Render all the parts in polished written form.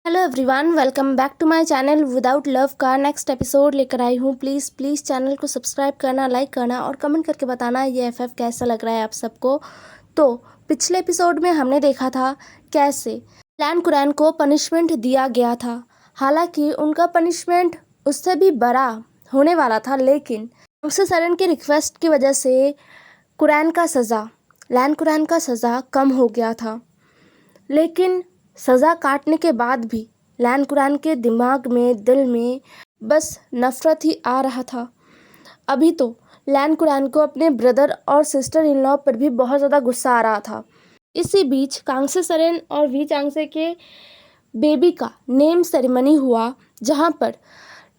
Hello everyone, welcome back to my channel without love का next episode लेकर आई हूँ। प्लीज़ चैनल को सब्सक्राइब करना, लाइक करना और कमेंट करके बताना ये एफएफ कैसा लग रहा है आप सबको। तो पिछले एपिसोड में हमने देखा था कैसे लैन कुरैन को पनिशमेंट दिया गया था। हालांकि उनका पनिशमेंट उससे भी बड़ा होने वाला था, लेकिन कांग्से सरेन की रिक्वेस्ट की वजह से लैन कुरैन का सज़ा कम हो गया था। लेकिन सज़ा काटने के बाद भी लैन कुरैन के दिमाग में, दिल में बस नफ़रत ही आ रहा था। अभी तो लैन कुरैन को अपने ब्रदर और सिस्टर इन लॉ पर भी बहुत ज़्यादा गुस्सा आ रहा था। इसी बीच कांग्से सरेन और वी चांगसे के बेबी का नेम सेरेमनी हुआ, जहाँ पर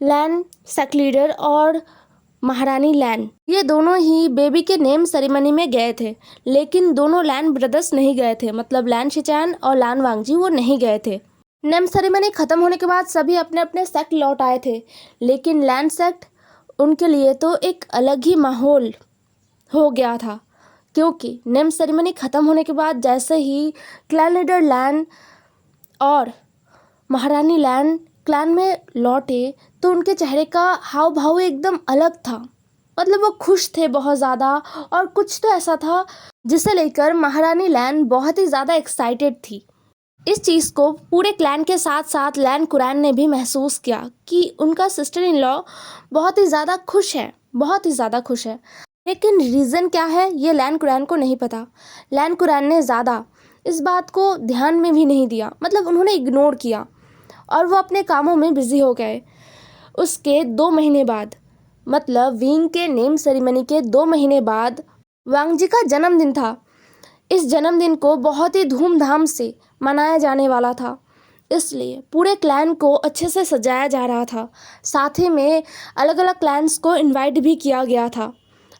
लैन सेक्लीडर और महारानी लैन ये दोनों ही बेबी के नेम सेरेमनी में गए थे, लेकिन दोनों लैन ब्रदर्स नहीं गए थे। मतलब लैन शिचैन और लैन वांगजी वो नहीं गए थे। नेम सेरेमनी खत्म होने के बाद सभी अपने अपने सेक्ट लौट आए थे, लेकिन लैन सेक्ट उनके लिए तो एक अलग ही माहौल हो गया था, क्योंकि नेम सेरेमनी खत्म होने के बाद जैसे ही क्लैन लीडर लैन और महारानी लैन क्लैन में लौटे तो उनके चेहरे का हाव भाव एकदम अलग था। मतलब वो खुश थे बहुत ज़्यादा, और कुछ तो ऐसा था जिसे लेकर महारानी लैन बहुत ही ज़्यादा एक्साइटेड थी। इस चीज़ को पूरे क्लैन के साथ साथ लैन कुरैन ने भी महसूस किया कि उनका सिस्टर इन लॉ बहुत ही ज़्यादा खुश है, बहुत ही ज़्यादा खुश है। लेकिन रीज़न क्या है ये लैन कुरैन को नहीं पता। लैन कुरैन ने ज़्यादा इस बात को ध्यान में भी नहीं दिया, मतलब उन्होंने इग्नोर किया और वो अपने कामों में बिजी हो गए। उसके 2 महीने बाद, मतलब विंग के नेम सेरेमनी के 2 महीने बाद वांगजी का जन्मदिन था। इस जन्मदिन को बहुत ही धूमधाम से मनाया जाने वाला था, इसलिए पूरे क्लैन को अच्छे से सजाया जा रहा था। साथ ही में अलग अलग क्लैन्स को इनवाइट भी किया गया था।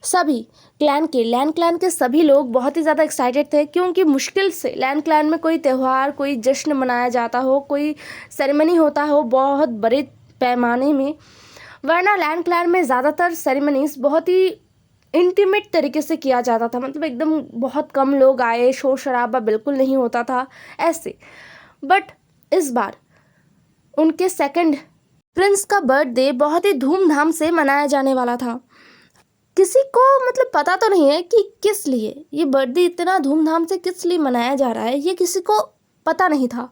सभी लैन क्लैन के सभी लोग बहुत ही ज़्यादा एक्साइटेड थे, क्योंकि मुश्किल से लैन क्लैन में कोई त्यौहार, कोई जश्न मनाया जाता हो, कोई सेरेमनी होता हो बहुत बड़े पैमाने में। वरना लैन क्लैन में ज़्यादातर सेरेमनीज बहुत ही इंटीमेट तरीके से किया जाता था। मतलब एकदम बहुत कम लोग आए, शोर शराबा बिल्कुल नहीं होता था ऐसे। बट इस बार उनके सेकंड प्रिंस का बर्थडे बहुत ही धूमधाम से मनाया जाने वाला था। किसी को मतलब पता तो नहीं है कि किस लिए ये बर्थडे इतना धूमधाम से किस लिए मनाया जा रहा है, ये किसी को पता नहीं था।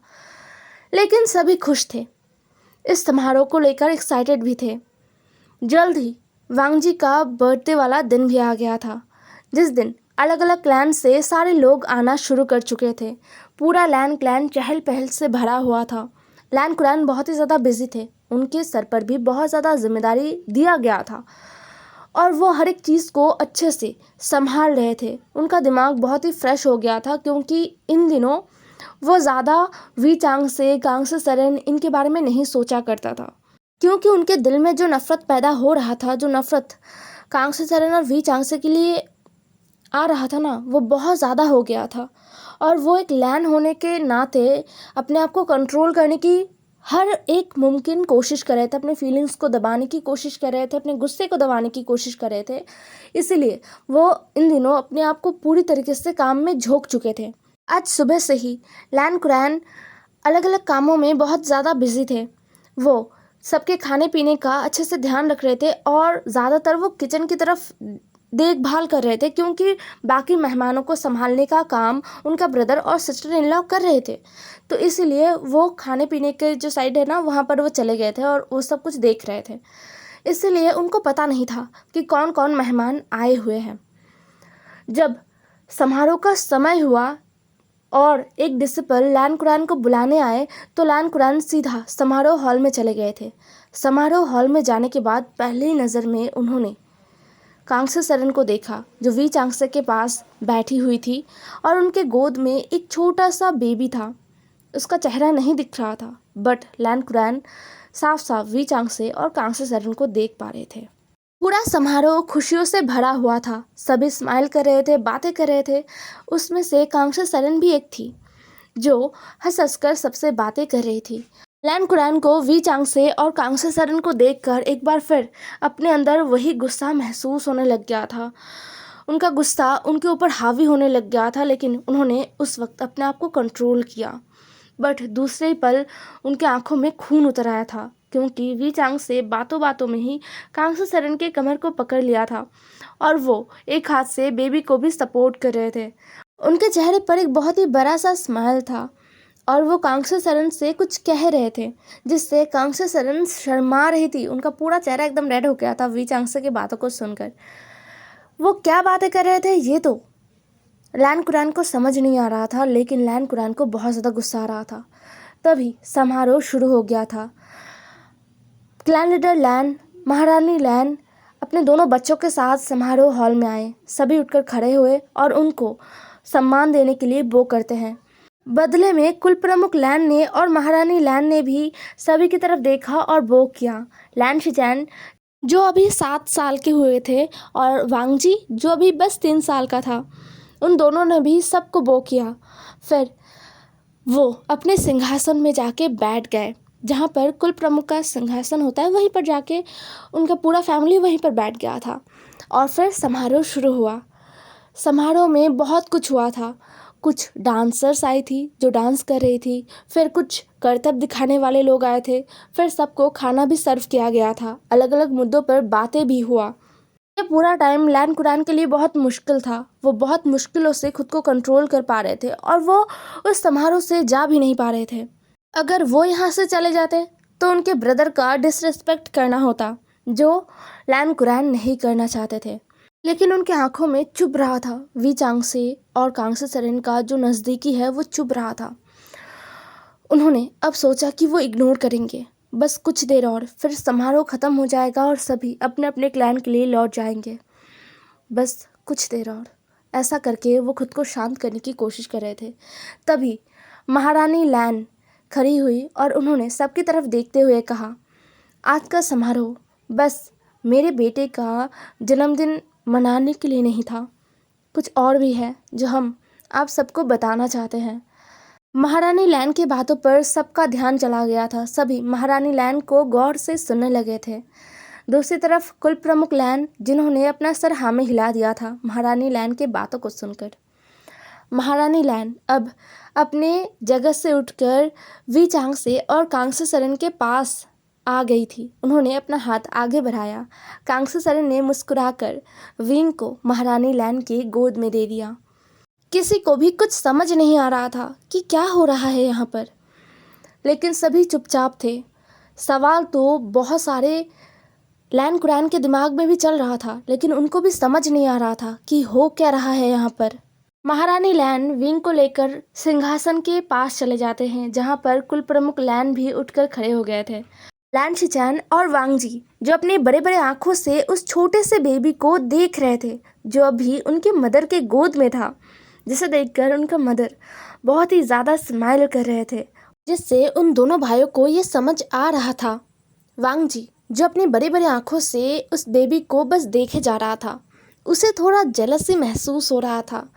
लेकिन सभी खुश थे, इस समारोह को लेकर एक्साइटेड भी थे। जल्द ही वांगजी का बर्थडे वाला दिन भी आ गया था, जिस दिन अलग अलग क्लैन से सारे लोग आना शुरू कर चुके थे। पूरा लैन क्लैन चहल पहल से भरा हुआ था। लैन कुरैन बहुत ही ज़्यादा बिजी थे, उनके सर पर भी बहुत ज़्यादा जिम्मेदारी दिया गया था और वो हर एक चीज़ को अच्छे से संभाल रहे थे। उनका दिमाग बहुत ही फ्रेश हो गया था, क्योंकि इन दिनों वो ज़्यादा वी चांगसे, कांग्से सरेन इनके बारे में नहीं सोचा करता था, क्योंकि उनके दिल में जो नफ़रत पैदा हो रहा था, जो नफ़रत कांग्से सरेन और वी चांगसे के लिए आ रहा था ना, वो बहुत ज़्यादा हो गया था। और वो एक लैन होने के नाते अपने आप को कंट्रोल करने की हर एक मुमकिन कोशिश कर रहे थे, अपने फीलिंग्स को दबाने की कोशिश कर रहे थे, अपने गुस्से को दबाने की कोशिश कर रहे थे। इसीलिए वो इन दिनों अपने आप को पूरी तरीके से काम में झोंक चुके थे। आज सुबह से ही लैन कुरैन अलग अलग कामों में बहुत ज़्यादा बिजी थे। वो सबके खाने पीने का अच्छे से ध्यान रख रहे थे और ज़्यादातर वो किचन की तरफ देखभाल कर रहे थे, क्योंकि बाकी मेहमानों को संभालने का काम उनका ब्रदर और सिस्टर इन लॉ कर रहे थे। तो इसीलिए वो खाने पीने के जो साइड है ना, वहाँ पर वो चले गए थे और वो सब कुछ देख रहे थे। इसीलिए उनको पता नहीं था कि कौन कौन मेहमान आए हुए हैं। जब समारोह का समय हुआ और एक डिसिपल लैन कुरैन को बुलाने आए, तो लैन कुरैन सीधा समारोह हॉल में चले गए थे। समारोह हॉल में जाने के बाद पहली नज़र में उन्होंने कांग्से सरेन को देखा, जो वी चांगसे के पास बैठी हुई थी और उनके गोद में एक छोटा सा बेबी था। उसका चेहरा नहीं दिख रहा था, बट लैन कुरैन साफ साफ वी चांगसे और कांग्से सरेन को देख पा रहे थे। पूरा समारोह खुशियों से भरा हुआ था, सभी स्माइल कर रहे थे, बातें कर रहे थे। उसमें से कांग्से सरेन भी एक थी, जो हंस हंस कर सबसे बातें कर रही थी। लैन कुरैन को वी चांगसे और कांग्से सरेन को देखकर एक बार फिर अपने अंदर वही गुस्सा महसूस होने लग गया था। उनका गुस्सा उनके ऊपर हावी होने लग गया था, लेकिन उन्होंने उस वक्त अपने आप को कंट्रोल किया। बट दूसरे ही पल उनके आंखों में खून उतर आया था, क्योंकि वी चांग से बातों बातों में ही कांग्सू सरन के कमर को पकड़ लिया था और वो एक हाथ से बेबी को भी सपोर्ट कर रहे थे। उनके चेहरे पर एक बहुत ही बड़ा सा स्माइल था और वो कांग्सू सरन से कुछ कह रहे थे, जिससे कांग्सू सरन शर्मा रही थी। उनका पूरा चेहरा एकदम रेड हो गया था वी चांग की बातों को सुनकर। वो क्या बातें कर रहे थे ये तो लैन कुरान को समझ नहीं आ रहा था, लेकिन लैन कुरान को बहुत ज़्यादा गुस्सा आ रहा था। तभी समारोह शुरू हो गया था। क्लैन लीडर लैन, महारानी लैन अपने दोनों बच्चों के साथ समारोह हॉल में आए। सभी उठकर खड़े हुए और उनको सम्मान देने के लिए बो करते हैं। बदले में कुल प्रमुख लैन ने और महारानी लैन ने भी सभी की तरफ देखा और बो किया। लैन शिचैन जो अभी 7 साल के हुए थे और वांगजी जो अभी बस 3 साल का था, उन दोनों ने भी सबको बो किया। फिर वो अपने सिंहासन में जाके बैठ गए, जहाँ पर कुल प्रमुख का सिंहासन होता है, वहीं पर जाके उनका पूरा फैमिली वहीं पर बैठ गया था। और फिर समारोह शुरू हुआ। समारोह में बहुत कुछ हुआ था। कुछ डांसर्स आई थी जो डांस कर रही थी, फिर कुछ करतब दिखाने वाले लोग आए थे, फिर सबको खाना भी सर्व किया गया था। अलग अलग मुद्दों पर बातें भी हुआ। ये पूरा टाइम लैन कुरान के लिए बहुत मुश्किल था। वो बहुत मुश्किलों से खुद को कंट्रोल कर पा रहे थे और वो उस समारोह से जा भी नहीं पा रहे थे। अगर वो यहाँ से चले जाते तो उनके ब्रदर का डिसरिस्पेक्ट करना होता, जो लैन कुरान नहीं करना चाहते थे। लेकिन उनके आंखों में चुभ रहा था वी चांग से और कांग्सू सरन का जो नज़दीकी है वो चुभ रहा था। उन्होंने अब सोचा कि वो इग्नोर करेंगे, बस कुछ देर और, फिर समारोह ख़त्म हो जाएगा और सभी अपने अपने क्लैन के लिए लौट जाएंगे। बस कुछ देर और, ऐसा करके वो खुद को शांत करने की कोशिश कर रहे थे। तभी महारानी लैन खड़ी हुई और उन्होंने सबकी तरफ देखते हुए कहा, आज का समारोह बस मेरे बेटे का जन्मदिन मनाने के लिए नहीं था, कुछ और भी है जो हम आप सबको बताना चाहते हैं। महारानी लैन की बातों पर सबका ध्यान चला गया था। सभी महारानी लैन को गौर से सुनने लगे थे। दूसरी तरफ कुल प्रमुख लैन, जिन्होंने अपना सर हाँ में हिला दिया था महारानी लैन के बातों को सुनकर। महारानी लैन अब अपने जगह से उठकर वी चांग से और कांग्सू सरन के पास आ गई थी। उन्होंने अपना हाथ आगे बढ़ाया। कांग्सू सरन ने मुस्कुराकर विंग को महारानी लैन की गोद में दे दिया। किसी को भी कुछ समझ नहीं आ रहा था कि क्या हो रहा है यहाँ पर, लेकिन सभी चुपचाप थे। सवाल तो बहुत सारे लैन कुरान के दिमाग में भी चल रहा था, लेकिन उनको भी समझ नहीं आ रहा था कि हो क्या रहा है यहाँ पर। महारानी लैन विंग को लेकर सिंहासन के पास चले जाते हैं, जहाँ पर कुल प्रमुख लैन भी उठकर खड़े हो गए थे। लैन शिचैन और वांगजी जो अपने बड़े बड़े आंखों से उस छोटे से बेबी को देख रहे थे, जो अभी उनके मदर के गोद में था, जिसे देखकर उनका मदर बहुत ही ज़्यादा स्माइल कर रहे थे, जिससे उन दोनों भाइयों को ये समझ आ रहा था। वांगजी जो अपनी बड़ी बड़ी आंखों से उस बेबी को बस देखे जा रहा था, उसे थोड़ा जलसी महसूस हो रहा था।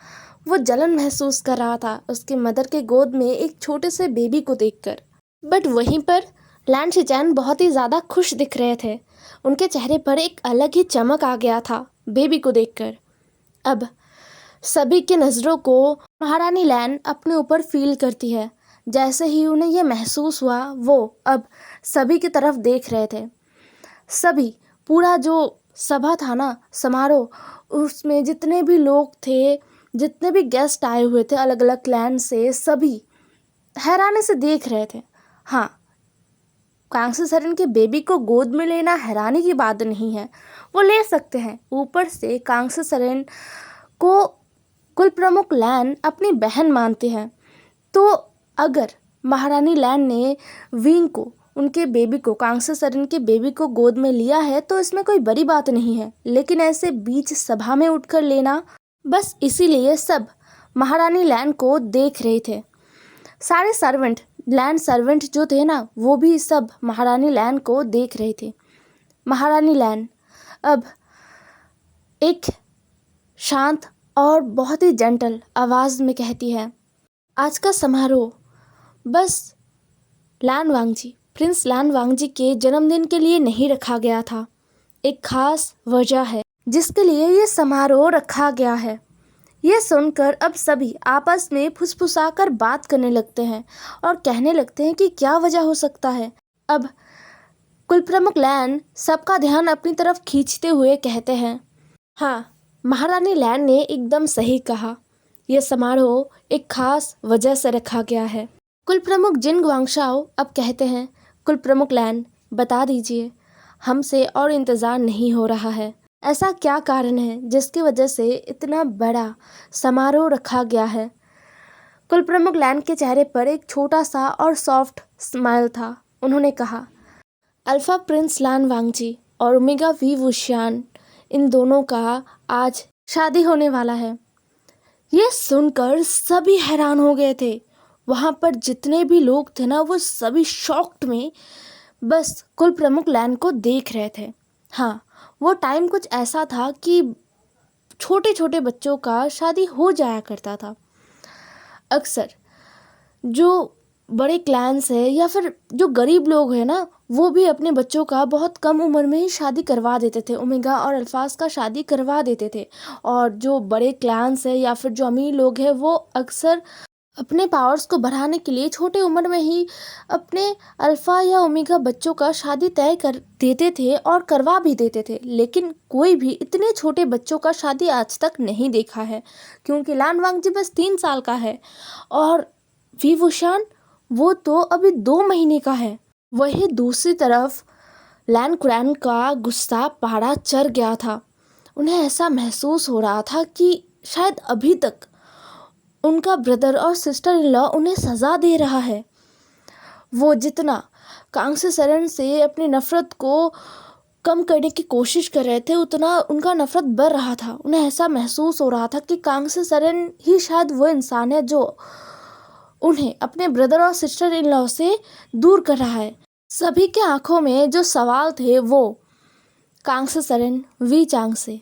वो जलन महसूस कर रहा था उसके मदर के गोद में एक छोटे से बेबी को देखकर। बट वहीं पर लैन शिचैन बहुत ही ज़्यादा खुश दिख रहे थे। उनके चेहरे पर एक अलग ही चमक आ गया था बेबी को देखकर। अब सभी की नज़रों को महारानी लैन अपने ऊपर फील करती है। जैसे ही उन्हें यह महसूस हुआ, वो अब सभी की तरफ देख रहे थे। सभी, पूरा जो सभा था ना, समारोह, उसमें जितने भी लोग थे, जितने भी गेस्ट आए हुए थे अलग अलग क्लैन से, सभी हैरानी से देख रहे थे। हाँ, कांग्सू सरन के बेबी को गोद में लेना हैरानी की बात नहीं है, वो ले सकते हैं। ऊपर से कांग्सू सरन को कुल प्रमुख लैन अपनी बहन मानते हैं, तो अगर महारानी लैन ने विंग को, उनके बेबी को, कांग्सू सरन के बेबी को गोद में लिया है तो इसमें कोई बड़ी बात नहीं है। लेकिन ऐसे बीच सभा में उठकर लेना, बस इसीलिए सब महारानी लैन को देख रहे थे। सारे सर्वेंट, लैंड सर्वेंट जो थे ना, वो भी सब महारानी लैन को देख रहे थे। महारानी लैन अब एक शांत और बहुत ही जेंटल आवाज़ में कहती है, आज का समारोह बस लैन वांगजी, प्रिंस लैन वांगजी के जन्मदिन के लिए नहीं रखा गया था। एक खास वजह है जिसके लिए ये समारोह रखा गया है। ये सुनकर अब सभी आपस में फुसफुसाकर बात करने लगते हैं और कहने लगते हैं कि क्या वजह हो सकता है। अब कुल प्रमुख लैन सबका ध्यान अपनी तरफ खींचते हुए कहते हैं, हाँ, महारानी लैन ने एकदम सही कहा। यह समारोह एक खास वजह से रखा गया है। कुल प्रमुख जिन गुआंगशाओ अब कहते हैं, कुल प्रमुख लैन बता दीजिए, हमसे और इंतज़ार नहीं हो रहा है। ऐसा क्या कारण है जिसकी वजह से इतना बड़ा समारोह रखा गया है। कुल प्रमुख लैन के चेहरे पर एक छोटा सा और सॉफ्ट स्माइल था। उन्होंने कहा, अल्फा प्रिंस लान वांगजी और ओमेगा वी वुशियान, इन दोनों का आज शादी होने वाला है। ये सुनकर सभी हैरान हो गए थे। वहाँ पर जितने भी लोग थे ना, वो सभी शॉक्ड में बस कुल प्रमुख लैन को देख रहे थे। हाँ, वो टाइम कुछ ऐसा था कि छोटे छोटे बच्चों का शादी हो जाया करता था। अक्सर जो बड़े क्लैंस है या फिर जो गरीब लोग हैं ना, वो भी अपने बच्चों का बहुत कम उम्र में ही शादी करवा देते थे। ओमेगा और अल्फाज का शादी करवा देते थे। और जो बड़े क्लैंस है या फिर जो अमीर लोग हैं, वो अक्सर अपने पावर्स को बढ़ाने के लिए छोटे उम्र में ही अपने अल्फ़ा या ओमेगा बच्चों का शादी तय कर देते थे और करवा भी देते थे। लेकिन कोई भी इतने छोटे बच्चों का शादी आज तक नहीं देखा है, क्योंकि लान वांगजी बस 3 साल का है और वी वुशान वो तो अभी 2 महीने का है। वही दूसरी तरफ लैन कुरैन का गुस्सा पहाड़ा चढ़ गया था। उन्हें ऐसा महसूस हो रहा था कि शायद अभी तक उनका ब्रदर और सिस्टर इन लॉ उन्हें सज़ा दे रहा है। वो जितना कांग्से सरन से अपनी नफ़रत को कम करने की कोशिश कर रहे थे, उतना उनका नफ़रत बढ़ रहा था। उन्हें ऐसा महसूस हो रहा था कि कांग्से सरन ही शायद वो इंसान है जो उन्हें अपने ब्रदर और सिस्टर इन लॉ से दूर कर रहा है। सभी के आंखों में जो सवाल थे वो कांग्से सरन, वी चांगसे,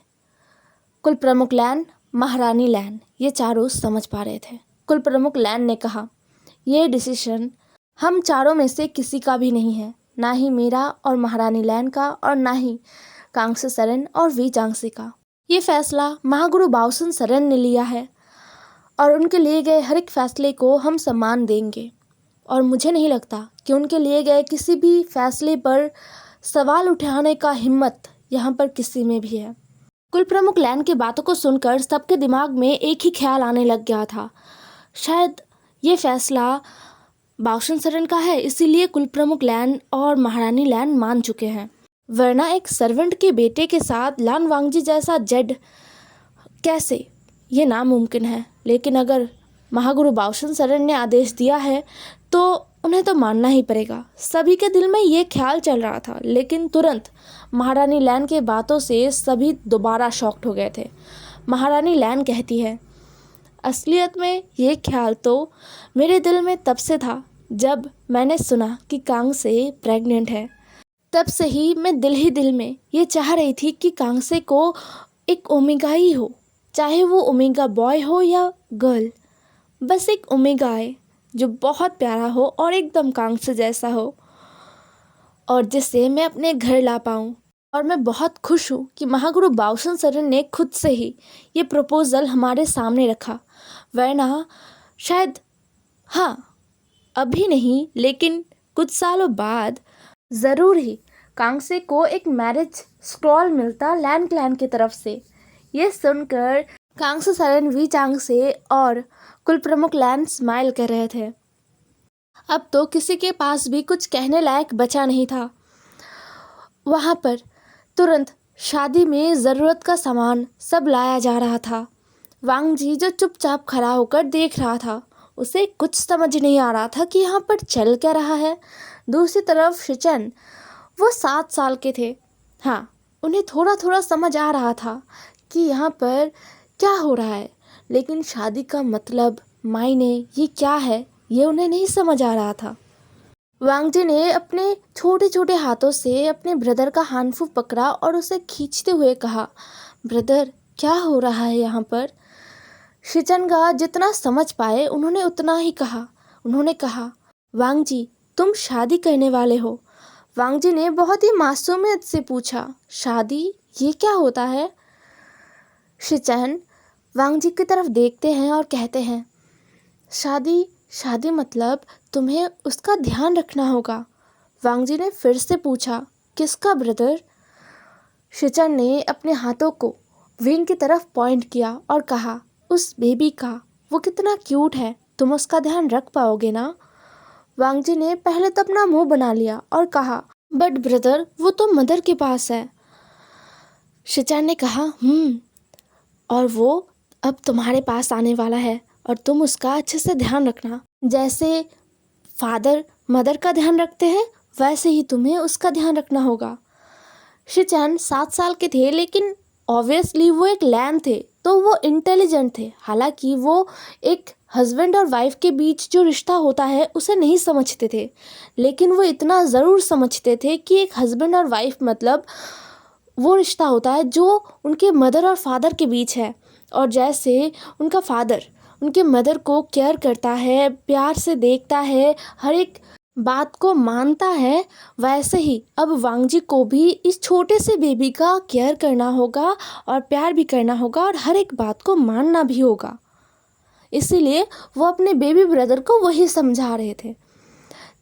कुल प्रमुख लैन, महारानी लैन, ये चारों समझ पा रहे थे। कुल प्रमुख लैन ने कहा, ये डिसीजन हम चारों में से किसी का भी नहीं है, ना ही मेरा और महारानी लैन का और ना ही कांग्से सरन और वी चांगसे का। ये फैसला महागुरु बाओसन सरन ने लिया है और उनके लिए गए हर एक फैसले को हम सम्मान देंगे। और मुझे नहीं लगता कि उनके लिए गए किसी भी फैसले पर सवाल उठाने का हिम्मत यहाँ पर किसी में भी है। कुल प्रमुख लैन की बातों को सुनकर सबके दिमाग में एक ही ख्याल आने लग गया था, शायद ये फैसला बाओसन सरन का है, इसीलिए कुल प्रमुख लैन और महारानी लैन मान चुके हैं। वरना एक सर्वेंट के बेटे के साथ लान वांगजी जैसा जेड कैसे, ये नामुमकिन है। लेकिन अगर महागुरु बाओसन सरन ने आदेश दिया है तो उन्हें तो मानना ही पड़ेगा। सभी के दिल में ये ख्याल चल रहा था, लेकिन तुरंत महारानी लैन के बातों से सभी दोबारा शॉक्ड हो गए थे। महारानी लैन कहती है, असलियत में ये ख्याल तो मेरे दिल में तब से था जब मैंने सुना कि कांग्से प्रेग्नेंट है। तब से ही मैं दिल ही दिल में ये चाह रही थी कि कांग्से को एक ओमेगा ही हो, चाहे वो ओमेगा बॉय हो या गर्ल, बस एक ओमेगा आए जो बहुत प्यारा हो और एकदम कांग्से जैसा हो और जिसे मैं अपने घर ला पाऊँ। और मैं बहुत खुश हूँ कि महागुरु बाओसन सरन ने खुद से ही ये प्रपोज़ल हमारे सामने रखा। वरना शायद, हाँ, अभी नहीं लेकिन कुछ सालों बाद ज़रूर ही कांग्से को एक मैरिज स्क्रॉल मिलता लैन क्लैन की तरफ से। ये सुनकर कांग्से सरन, वी चांगसे और कुल प्रमुख लैन स्माइल कर रहे थे। अब तो किसी के पास भी कुछ कहने लायक बचा नहीं था। वहाँ पर तुरंत शादी में ज़रूरत का सामान सब लाया जा रहा था। वांगजी जो चुपचाप खड़ा होकर देख रहा था, उसे कुछ समझ नहीं आ रहा था कि यहाँ पर चल क्या रहा है। दूसरी तरफ शिचन, वो 7 साल के थे। हाँ, उन्हें थोड़ा थोड़ा समझ आ रहा था कि यहाँ पर क्या हो रहा है, लेकिन शादी का मतलब, मायने, ये क्या है, ये उन्हें नहीं समझ आ रहा था। वांगजी ने अपने छोटे छोटे हाथों से अपने ब्रदर का हानफू पकड़ा और उसे खींचते हुए कहा, ब्रदर, क्या हो रहा है यहाँ पर। शिचनगा जितना समझ पाए उन्होंने उतना ही कहा। उन्होंने कहा, वांगजी, तुम शादी करने वाले हो। वांगजी ने बहुत ही मासूमियत से पूछा, शादी, ये क्या होता है। शिचन, वांग जी की तरफ देखते हैं और कहते हैं, शादी शादी मतलब तुम्हें उसका ध्यान रखना होगा। वांग जी ने फिर से पूछा, किसका ब्रदर? शिचन ने अपने हाथों को विंग की तरफ पॉइंट किया और कहा, उस बेबी का। वो कितना क्यूट है, तुम उसका ध्यान रख पाओगे ना? वांग जी ने पहले तो अपना मुंह बना लिया और कहा, बट ब्रदर वो तो मदर के पास है। शिचन ने कहा, और वो अब तुम्हारे पास आने वाला है और तुम उसका अच्छे से ध्यान रखना। जैसे फादर मदर का ध्यान रखते हैं वैसे ही तुम्हें उसका ध्यान रखना होगा। शिचैन 7 साल के थे, लेकिन ऑब्वियसली वो एक लैन थे, तो वो इंटेलिजेंट थे। हालांकि वो एक हस्बैंड और वाइफ के बीच जो रिश्ता होता है उसे नहीं समझते थे, लेकिन वो इतना ज़रूर समझते थे कि एक हस्बैंड और वाइफ मतलब वो रिश्ता होता है जो उनके मदर और फादर के बीच है। और जैसे उनका फादर उनके मदर को केयर करता है, प्यार से देखता है, हर एक बात को मानता है, वैसे ही अब वांग जी को भी इस छोटे से बेबी का केयर करना होगा और प्यार भी करना होगा और हर एक बात को मानना भी होगा। इसीलिए वो अपने बेबी ब्रदर को वही समझा रहे थे।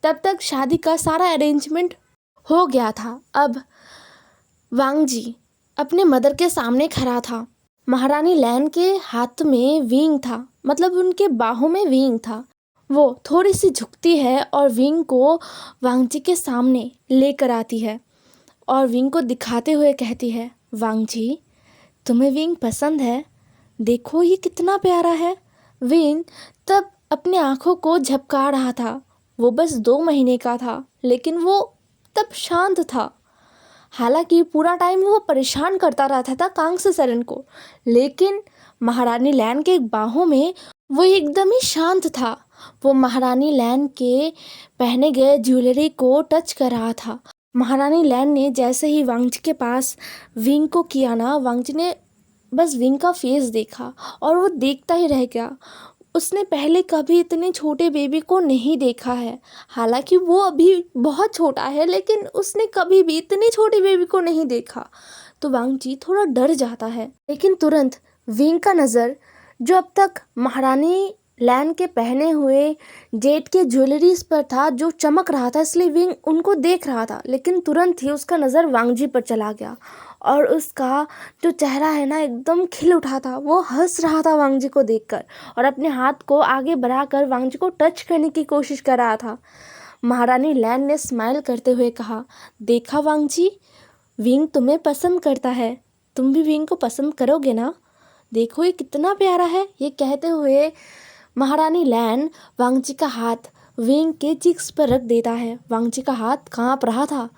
तब तक शादी का सारा अरेंजमेंट हो गया था। अब वांग जी अपने मदर के सामने खड़ा था। महारानी लैन के हाथ में विंग था, मतलब उनके बाहों में विंग था। वो थोड़ी सी झुकती है और विंग को वांग जी के सामने लेकर आती है और विंग को दिखाते हुए कहती है, वांग जी तुम्हें विंग पसंद है? देखो ये कितना प्यारा है। विंग तब अपनी आंखों को झपका रहा था। वो बस 2 महीने का था, लेकिन वो तब शांत था। हालांकि पूरा टाइम वो परेशान करता रहता था कांगसेसरन को, लेकिन महारानी लैन के बाहों में वो एकदम ही शांत था। वो महारानी लैन के पहने गए ज्वेलरी को टच कर रहा था। महारानी लैन ने जैसे ही वांग जी के पास विंग को किया ना, वांग जी ने बस विंग का फेस देखा और वो देखता ही रह गया। उसने पहले कभी इतने छोटे बेबी को नहीं देखा है। हालांकि वो अभी बहुत छोटा है, लेकिन उसने कभी भी इतने छोटे बेबी को नहीं देखा। तो वांग जी थोड़ा डर जाता है, लेकिन तुरंत विंग का नज़र जो अब तक महारानी लैन के पहने हुए जेट के ज्वेलरीज पर था, जो चमक रहा था, इसलिए विंग उनको देख रहा था। लेकिन तुरंत ही उसका नज़र वांग जी पर चला गया और उसका जो चेहरा है ना एकदम खिल उठा था। वो हंस रहा था वांग जी को देखकर और अपने हाथ को आगे बढ़ाकर वांग जी को टच करने की कोशिश कर रहा था। महारानी लैन ने स्माइल करते हुए कहा, देखा वांग जी, विंग तुम्हें पसंद करता है, तुम भी विंग को पसंद करोगे ना? देखो ये कितना प्यारा है। ये कहते हुए महारानी लैन वांग जी का हाथ विंग के चिक्स पर रख देता है। वांग जी का हाथ कांप रहा था।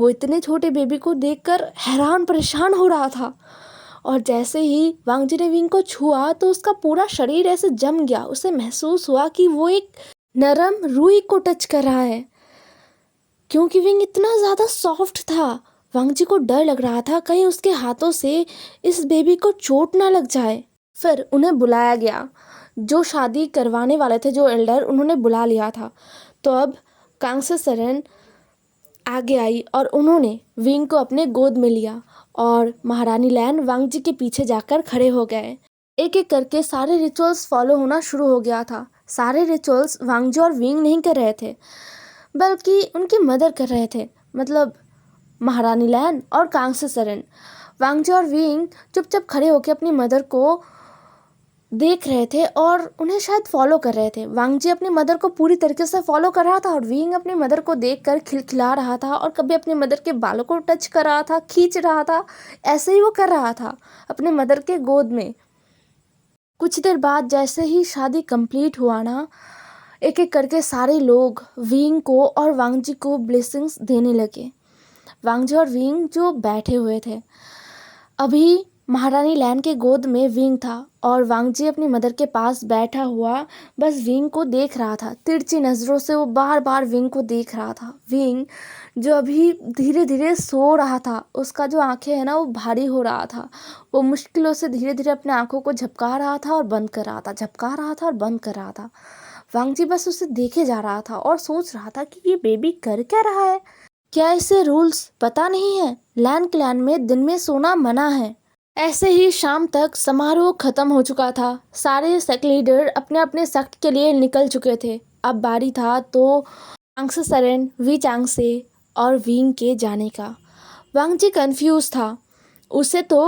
वो इतने छोटे बेबी को देखकर हैरान परेशान हो रहा था। और जैसे ही वांग जी ने विंग को छुआ तो उसका पूरा शरीर ऐसे जम गया। उसे महसूस हुआ कि वो एक नरम रूई को टच कर रहा है, क्योंकि विंग इतना ज़्यादा सॉफ्ट था। वांग जी को डर लग रहा था कहीं उसके हाथों से इस बेबी को चोट ना लग जाए। फिर उन्हें बुलाया गया। जो शादी करवाने वाले थे, जो एल्डर, उन्होंने बुला लिया था। तो अब कांगसेसरन आगे आई और उन्होंने विंग को अपने गोद में लिया और महारानी लैन वांग जी के पीछे जाकर खड़े हो गए। एक एक करके सारे रिचुअल्स फॉलो होना शुरू हो गया था। सारे रिचुअल्स वांग जी और विंग नहीं कर रहे थे, बल्कि उनकी मदर कर रहे थे, मतलब महारानी लैन और कांगसेसरन। वांग जी और विंग चुपचाप खड़े होकर अपनी मदर को देख रहे थे और उन्हें शायद फॉलो कर रहे थे। वांग जी अपनी मदर को पूरी तरीके से फॉलो कर रहा था और विंग अपनी मदर को देखकर खिलखिला रहा था और कभी अपनी मदर के बालों को टच कर रहा था, खींच रहा था। ऐसे ही वो कर रहा था अपने मदर के गोद में। कुछ देर बाद जैसे ही शादी कंप्लीट हुआ ना, एक एक करके सारे लोग विंग को और वांग जी को ब्लेसिंग्स देने लगे। वांग जी और विंग जो बैठे हुए थे, अभी महारानी लैन के गोद में विंग था और वांग जी अपनी मदर के पास बैठा हुआ बस विंग को देख रहा था। तिरछी नज़रों से वो बार बार विंग को देख रहा था। विंग जो अभी धीरे धीरे सो रहा था, उसका जो आंखें है ना वो भारी हो रहा था। वो मुश्किलों से धीरे धीरे अपने आंखों को झपका रहा था और बंद कर रहा था, झपका रहा था और बंद कर रहा था। वांग जी बस उसे देखे जा रहा था और सोच रहा था कि ये बेबी कर क्या रहा है। क्या इसे रूल्स पता नहीं है? लैन क्लैन में दिन में सोना मना है। ऐसे ही शाम तक समारोह खत्म हो चुका था। सारे सेक्ट लीडर अपने अपने सेक्ट के लिए निकल चुके थे। अब बारी था तो कांग्से सरेन, वी चांगसे और विंग के जाने का। वांग जी कंफ्यूज था। उसे तो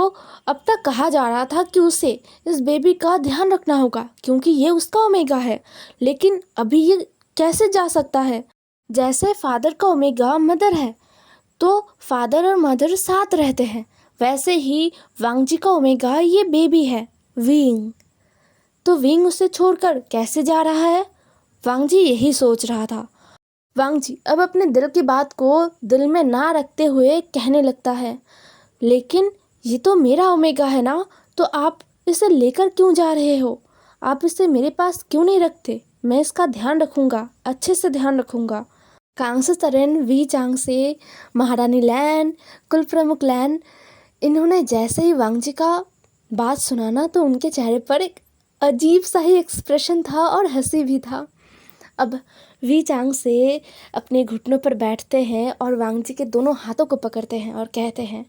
अब तक कहा जा रहा था कि उसे इस बेबी का ध्यान रखना होगा क्योंकि ये उसका ओमेगा है, लेकिन अभी ये कैसे जा सकता है? जैसे फादर का ओमेगा मदर है तो फादर और मदर साथ रहते हैं, वैसे ही वांग जी का ओमेगा ये बेबी है, विंग। तो विंग उसे छोड़कर कैसे जा रहा है? वांग जी यही सोच रहा था। वांग जी अब अपने दिल की बात को दिल में ना रखते हुए कहने लगता है, लेकिन ये तो मेरा ओमेगा है ना, तो आप इसे लेकर क्यों जा रहे हो? आप इसे मेरे पास क्यों नहीं रखते? मैं इसका ध्यान रखूंगा, अच्छे से ध्यान रखूंगा। कांग्से सरेन, वी चांगसे, महारानी लैन, कुल प्रमुख लैन, इन्होंने जैसे ही वांग जी का बात सुना ना तो उनके चेहरे पर एक अजीब सा ही एक्सप्रेशन था और हंसी भी था। अब वी चांगसे अपने घुटनों पर बैठते हैं और वांग जी के दोनों हाथों को पकड़ते हैं और कहते हैं,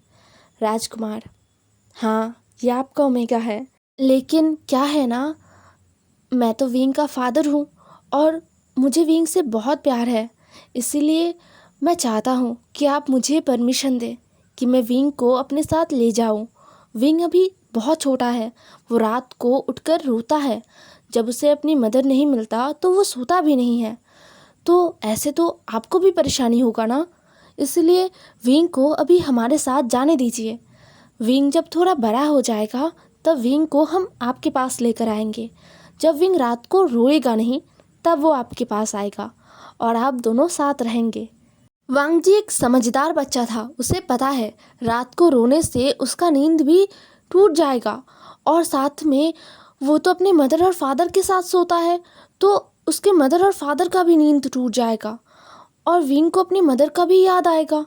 राजकुमार, हाँ ये आपका ओमेगा है, लेकिन क्या है ना, मैं तो विंग का फादर हूँ और मुझे विंग से बहुत प्यार है, इसीलिए मैं चाहता हूँ कि आप मुझे परमिशन दें कि मैं विंग को अपने साथ ले जाऊँ। विंग अभी बहुत छोटा है, वो रात को उठकर रोता है, जब उसे अपनी मदर नहीं मिलता तो वो सोता भी नहीं है, तो ऐसे तो आपको भी परेशानी होगा ना, इसलिए विंग को अभी हमारे साथ जाने दीजिए। विंग जब थोड़ा बड़ा हो जाएगा तब विंग को हम आपके पास लेकर आएंगे। जब विंग रात को रोएगा नहीं तब वो आपके पास आएगा और आप दोनों साथ रहेंगे। वांग जी एक समझदार बच्चा था, उसे पता है रात को रोने से उसका नींद भी टूट जाएगा और साथ में वो तो अपने मदर और फादर के साथ सोता है, तो उसके मदर और फादर का भी नींद टूट जाएगा और विंग को अपनी मदर का भी याद आएगा।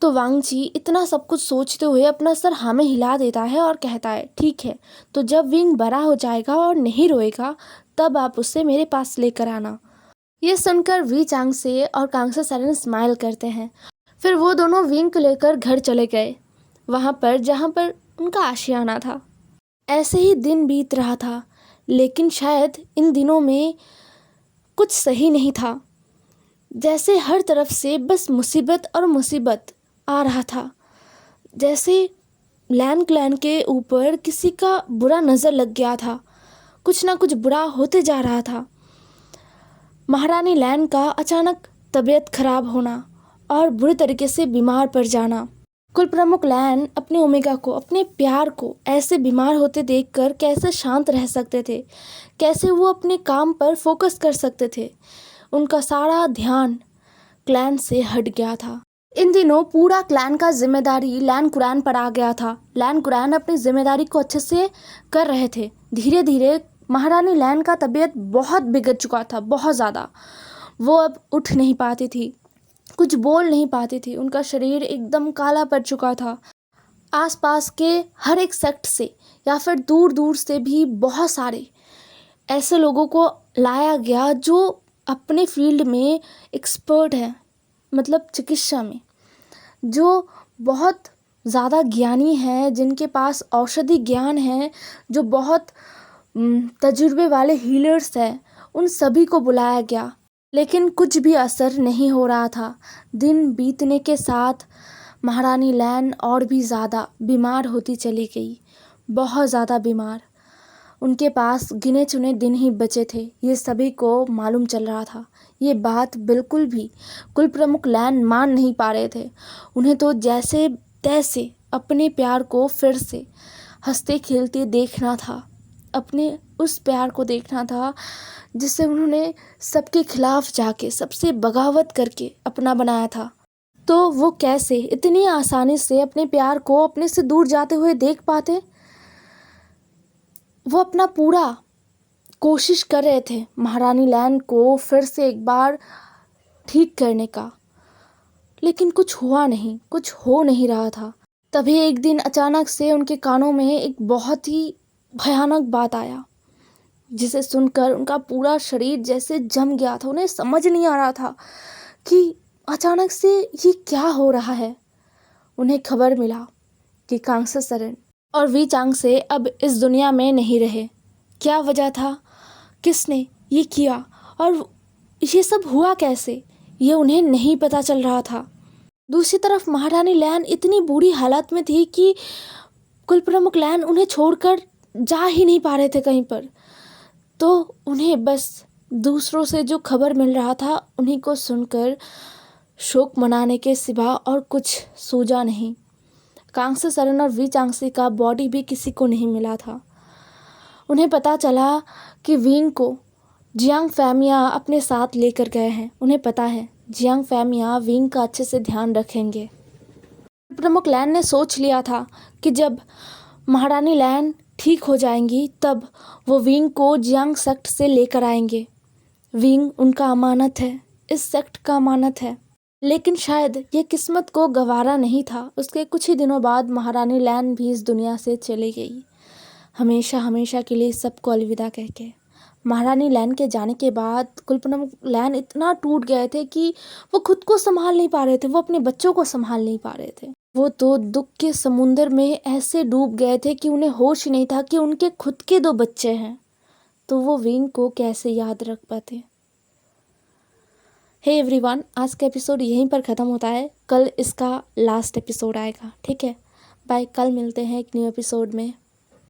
तो वांग जी इतना सब कुछ सोचते हुए अपना सर हाँ में हिला देता है और कहता है, ठीक है, तो जब विंग बड़ा हो जाएगा और नहीं रोएगा तब आप उसे मेरे पास लेकर आना। ये सुनकर वी चांगसे और कांग्से सरेन स्माइल करते हैं। फिर वो दोनों विंग को लेकर घर चले गए, वहाँ पर जहाँ पर उनका आशियाना था। ऐसे ही दिन बीत रहा था, लेकिन शायद इन दिनों में कुछ सही नहीं था। जैसे हर तरफ से बस मुसीबत और मुसीबत आ रहा था, जैसे लैन क्लैन के ऊपर किसी का बुरा नज़र लग गया था, कुछ ना कुछ बुरा होते जा रहा था। महारानी लैन का अचानक तबीयत खराब होना और बुरी तरीके से बीमार पड़ जाना। कुल प्रमुख लैन अपने ओमेगा को, अपने प्यार को ऐसे बीमार होते देखकर कैसे शांत रह सकते थे, कैसे वो अपने काम पर फोकस कर सकते थे। उनका सारा ध्यान क्लैन से हट गया था। इन दिनों पूरा क्लैन का जिम्मेदारी लैन कुरैन पर आ गया था। लैन कुरैन अपनी जिम्मेदारी को अच्छे से कर रहे थे। धीरे धीरे महारानी लैन का तबीयत बहुत बिगड़ चुका था, बहुत ज़्यादा। वो अब उठ नहीं पाती थी, कुछ बोल नहीं पाती थी, उनका शरीर एकदम काला पड़ चुका था। आसपास के हर एक सेक्ट से या फिर दूर दूर से भी बहुत सारे ऐसे लोगों को लाया गया जो अपने फील्ड में एक्सपर्ट हैं, मतलब चिकित्सा में, जो बहुत ज़्यादा ज्ञानी हैं, जिनके पास औषधि ज्ञान है, जो बहुत तजुर्बे वाले हीलर्स हैं, उन सभी को बुलाया गया, लेकिन कुछ भी असर नहीं हो रहा था। दिन बीतने के साथ महारानी लैन और भी ज़्यादा बीमार होती चली गई, बहुत ज़्यादा बीमार। उनके पास गिने चुने दिन ही बचे थे, ये सभी को मालूम चल रहा था। ये बात बिल्कुल भी कुल प्रमुख लैन मान नहीं पा रहे थे। उन्हें तो जैसे तैसे अपने प्यार को फिर से हंसते खेलते देखना था, अपने उस प्यार को देखना था जिसे उन्होंने सबके खिलाफ जाके, सबसे बगावत करके अपना बनाया था। तो वो कैसे इतनी आसानी से अपने प्यार को अपने से दूर जाते हुए देख पाते? वो अपना पूरा कोशिश कर रहे थे महारानी लैन को फिर से एक बार ठीक करने का, लेकिन कुछ हुआ नहीं, कुछ हो नहीं रहा था। तभी एक दिन अचानक से उनके कानों में एक बहुत ही भयानक बात आया, जिसे सुनकर उनका पूरा शरीर जैसे जम गया था। उन्हें समझ नहीं आ रहा था कि अचानक से ये क्या हो रहा है। उन्हें खबर मिला कि कांग्से सरेन और वी चांग से अब इस दुनिया में नहीं रहे। क्या वजह था, किसने ये किया और ये सब हुआ कैसे, ये उन्हें नहीं पता चल रहा था। दूसरी तरफ महारानी लैन इतनी बुरी हालत में थी कि कुल प्रमुख लैन उन्हें छोड़कर जा ही नहीं पा रहे थे कहीं पर। तो उन्हें बस दूसरों से जो खबर मिल रहा था उन्हीं को सुनकर शोक मनाने के सिवा और कुछ सूझा नहीं। कांग्से सरन और वी चांगसी का बॉडी भी किसी को नहीं मिला था। उन्हें पता चला कि विंग को जियांग फैमिया अपने साथ लेकर गए हैं। उन्हें पता है जियांग फैमिया विंग का अच्छे से ध्यान रखेंगे। प्रमुख लैन ने सोच लिया था कि जब महारानी लैन ठीक हो जाएंगी तब वो विंग को जियांग सेक्ट से लेकर आएंगे। विंग उनका अमानत है, इस सेक्ट का अमानत है। लेकिन शायद ये किस्मत को गवारा नहीं था। उसके कुछ ही दिनों बाद महारानी लैन भी इस दुनिया से चली गई, हमेशा हमेशा के लिए सबको अलविदा कह के। महारानी लैन के जाने के बाद कुल प्रमुख लैन इतना टूट गए थे कि वो खुद को संभाल नहीं पा रहे थे, वो अपने बच्चों को संभाल नहीं पा रहे थे। वो तो दुख के समुंदर में ऐसे डूब गए थे कि उन्हें होश ही नहीं था कि उनके खुद के 2 बच्चे हैं, तो वो विंग को कैसे याद रख पाते। हे एवरीवन, आज का एपिसोड यहीं पर ख़त्म होता है। कल इसका लास्ट एपिसोड आएगा, ठीक है। बाय, कल मिलते हैं एक न्यू एपिसोड में।